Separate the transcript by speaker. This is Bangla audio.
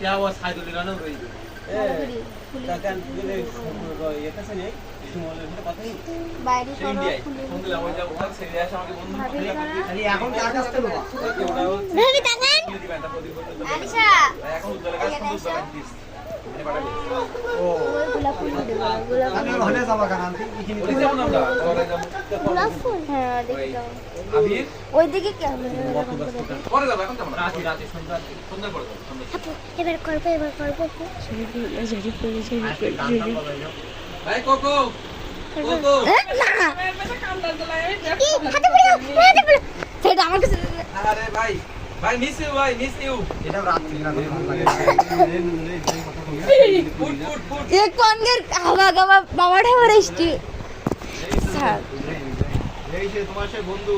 Speaker 1: क्या हुआ साइड ले ना रही
Speaker 2: কাকান দিলে এটা আছে নেই সুমলের মধ্যে কথা নেই
Speaker 3: বাইরে সরো
Speaker 1: ফোন দিলাম ওই যে ওখানে ছেড়ে আসে আমাকে বন্ধু
Speaker 2: খালি এখন কার কাছ থেকে নেবা
Speaker 3: ভাবি তাকান আনিশা
Speaker 1: এখন উদ্ধার কাজ শুরু করে দিস মানে পাঠাবি
Speaker 2: ও
Speaker 3: গোলাপ ফুল দেবো গোলাপ
Speaker 2: আমি ওখানে যাব কেন আমি এখানে
Speaker 1: ওই যাব না আমরা পরে যাব
Speaker 3: গোলাপ ফুল হ্যাঁ দেখো
Speaker 1: আবির
Speaker 3: ওইদিকে কেমন
Speaker 1: পরে যাব এখন যাব রাতে রাতে সন্ধ্যা পরে যাব
Speaker 3: এবার করবো
Speaker 1: ভাই কোকো কোকো
Speaker 3: না হাতে পড়ে হাতে পড়ে সেটা আমার কাছে
Speaker 1: আরে ভাই ভাই মিস ইউ
Speaker 2: এটা রাত্রি না ভালো লাগে
Speaker 1: ফুট ফুট ফুট
Speaker 3: ये कौन कर हवा गवा बाबा ठावर इष्टी
Speaker 2: এই যে তোমার সেই বন্ধু